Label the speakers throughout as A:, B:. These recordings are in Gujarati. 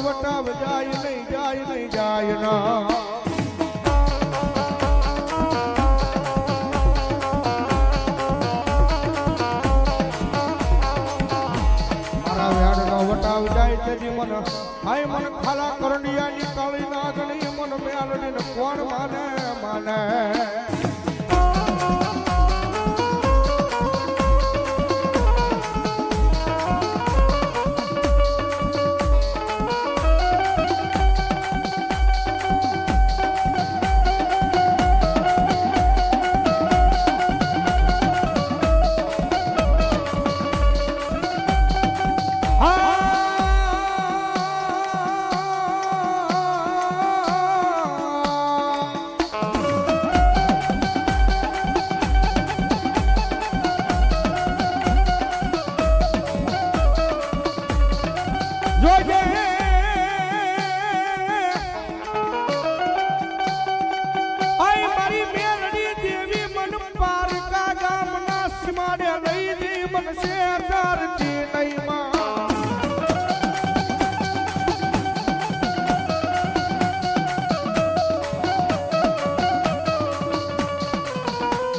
A: વટાવ જાય નહીં જાય નહીં જાય ના મારા વ્યાડનો વટાવ જાય તેથી મન હાય મન ખાલા કરંડિયાની કાળી નાગણી મન મેલડીને કોણ માને માને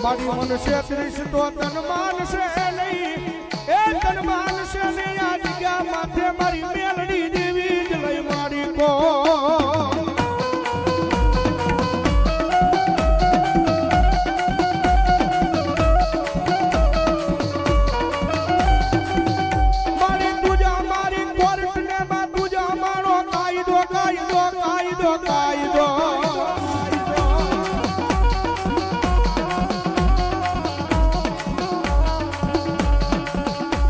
A: મારી મનુષ્ય ત્રીસ તો તન માનશે નહીં એ તન માનશે નહીં આ જગ્યા માથે મારી મેલડી દેવી જ લઈ મારી કો મારી તુજા મારી કોર્ટ ને માં તુજા મારો કાયદો કાયદો કાયદો કાયદો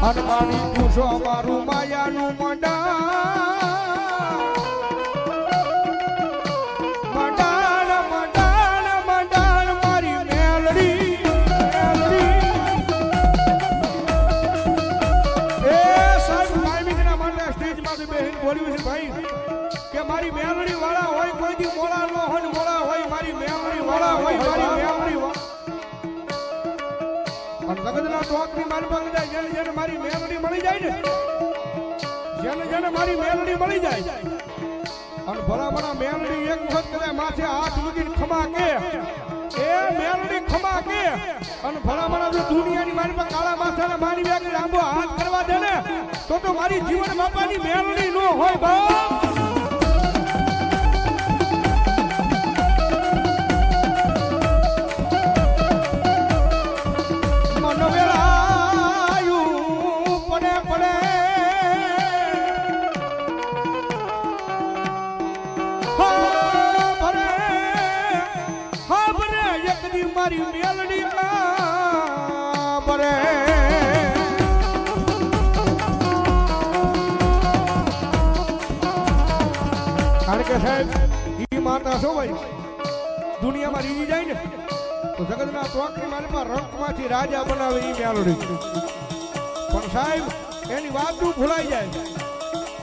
A: અનમાની પૂછો મારું માયાનું મંડાણ મંડાણ મંડાણ મારી મેલડી એ સાહેબ કાયમીના માટે સ્ટેજમાંથી બેહીને બોલ્યું છે ભાઈ કે મારી મેલડી વાળા હોય કોઈ દી મોળા ન હોય મોળા હોય મારી મેલડી વાળા હોય મારી મેલડી જગતના ચોકની મારી પાસે જાય જેને જેને મારી મેલડી મળી જાય ને જેને જેને મારી મેલડી મળી જાય અને ભલામણા મેલડી એક વખત કરે માથે હાથ મૂકીને ખમા કે એ મેલડી ખમા કે અને ભલામણા જો દુનિયાની મારી પાસે કાળા માથાને મારી બેગ લાંબો હાથ કરવા દે ને તો મારી જીવન બાપાની મેલડી નો હોય બાપ મારી મેલડી બરે કારણ કે સાહેબ ઈ માતા છો ભાઈ દુનિયામાં રીજી જાય ને તો જગતના ચોકની મારી પાસે રંકમાંથી રાજા બનાવે ઈ મેલડી પણ સાહેબ એની વાતું ભૂલાઈ જાય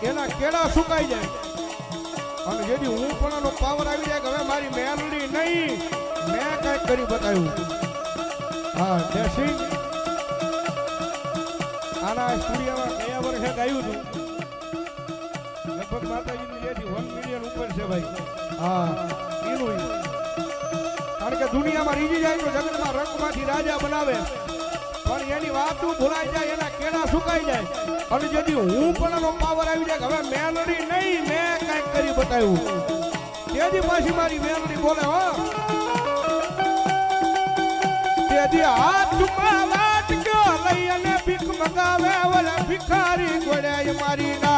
A: એના કેળા સુકાઈ જાય અને જેથી હું પણ પાવર આવી જાય કે હવે મારી મેલડી નહીં મેં કઈક કરી બતાવ્યું હા જયસિંહ આના સ્ટુડિયોમાં ગયા વર્ષે ગાયું હતું લગભગ માતાજીની જેથી 1 મિલિયન ઉપર છે ભાઈ હા એનું કારણ કે દુનિયામાં રીજી જાય તો જગતમાં રંગમાંથી રાજા બનાવે પણ એની વાતું ભૂલાઈ જાય એના કેળા સુકાઈ જાય અને જેથી હું પણ પાવર આવી જાય હવે મેલડી નહીં મેં કઈક કરી બતાવ્યું તેથી પાછી મારી મેલડી બોલે હો તેથી હાથમાં વાટક્યો લઈ અને ભીખ મંગાવે ઓલા ભિખારી ગોળાય મારી ના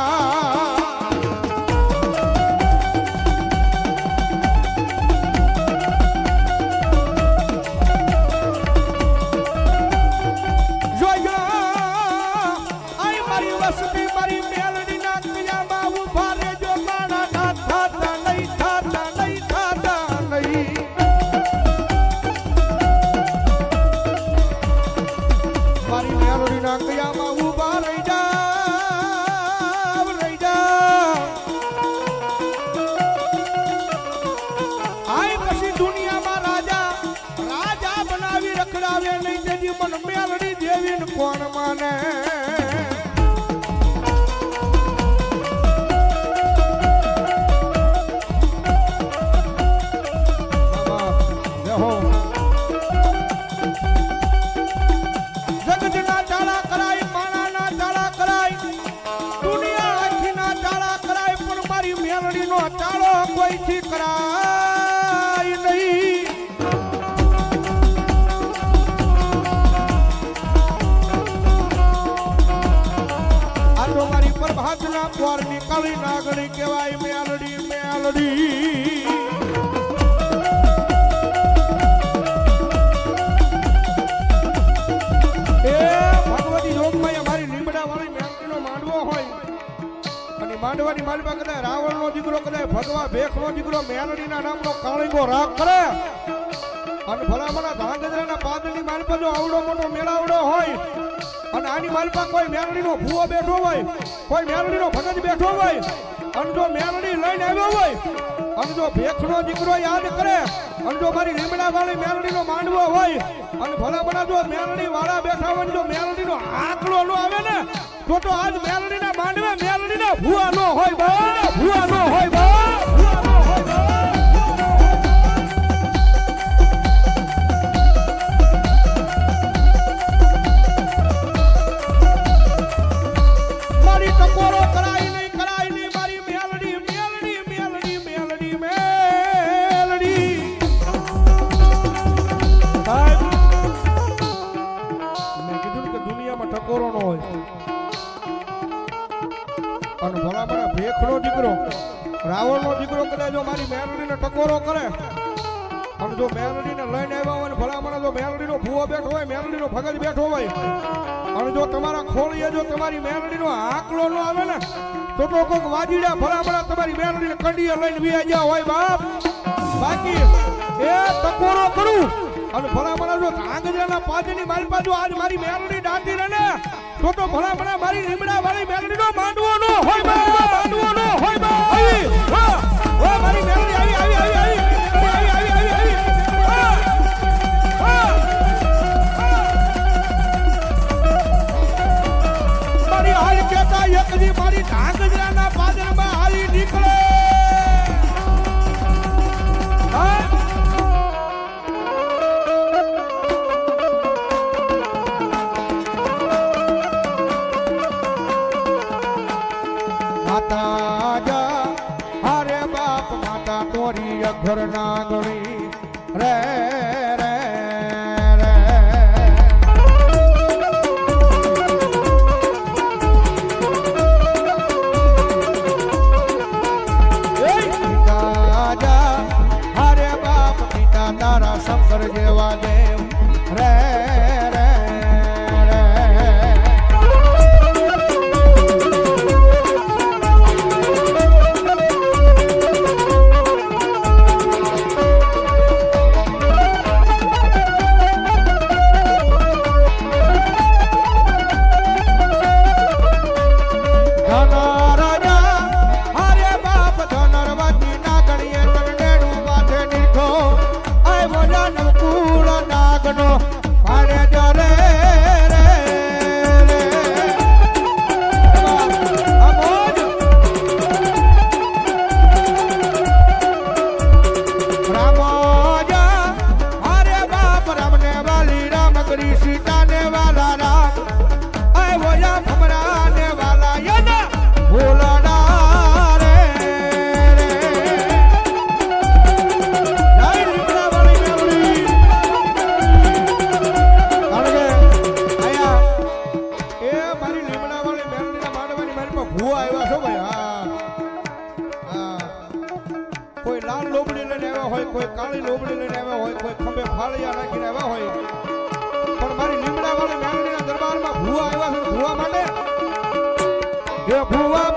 A: કોણ માને વાળી નાગણી કહેવાય મેલડી મેલડી માંડવાની માલપા કદાચ રાવણ નો દીકરો કદાચ ભગવા ભેખ નો દીકરો મેલડી ના નામનો કાળીંગો રાગ કરે અને ભલામણા ધાંગધ્રાના પાદરની માલપા જો આવડો મોટો મેળાવડો હોય અને આની માલપા કોઈ મેલડી નો ભૂવો બેઠો હોય કોઈ મેલડી નો ભગત બેઠો હોય અને જો મેલડી લઈને આવ્યો હોય અને જો ભેખ નો દીકરો યાદ કરે અને જો મારી લીમડા વાળી મેલડી નો માંડવો હોય અને ભલામણા જો મેલડી વાળા બેઠા હોય જો મેલડી નો આંકડો નો આવે ને તો આજ મેલડી ના માંડવે મેલડી ના ભૂવા નો હોય બા ભૂવા નો હોય બા ભૂવા નો હોય બા મારી ટકોરો કરાઈ નહીં મારી મેલડી મેલડી મેલડી મેલડી મેલડી મેં કીધું કે દુનિયામાં ટકોરો નો હોય અને ભલામણા ભેખનો દીકરો રાવણનો દીકરો કદાચ જો મારી મેલડીને ટકોરો કરે અને જો મેલડીને લઈને આવ્યા હોય ભલામણા જો મેલડીનો ભૂવો બેઠો હોય મેલડીનો ભગત બેઠો હોય અને જો તમારા ખોળીએ જો તમારી મેલડીનો આંકલો ન આવે ને તો કોઈક વાજીડા ભલામણા તમારી મેલડીને કંડીએ લઈને વી ગયા હોય બાપ બાકી એ ટકોરો કરું અને ભલામણા જો ધાંગધ્રાના પાદરની મારી બાજુ આજ મારી મેલડી દાટી રહે ને તો ભલામણા મારી લીમડા વાળી મેલડીનો માંડવો નો હોય બા માંડવો નો હોય બા આવી ઓ મારી મેલડી આવી આવી આવી આવી આવી આવી આવી મારી હાલ કેતા એકદી મારી ધાંગધ્રાના પાદરમાં હાલી નીકળે ઘર નાગણી રે રે રે હરે બાપ પિતા તારા શંકર જેવા દેવ રે રે કોઈ લાલ લોબડી લઈને આવ્યા હોય કોઈ કાળી લોબડી લઈને આવ્યા હોય કોઈ ખંભે ફાળિયા નાખીને આવ્યા હોય પણ મારી લીમડા વાળી મેલડીના દરબારમાં ભૂવા આવ્યા છે ભૂવા માટે એ ભૂવા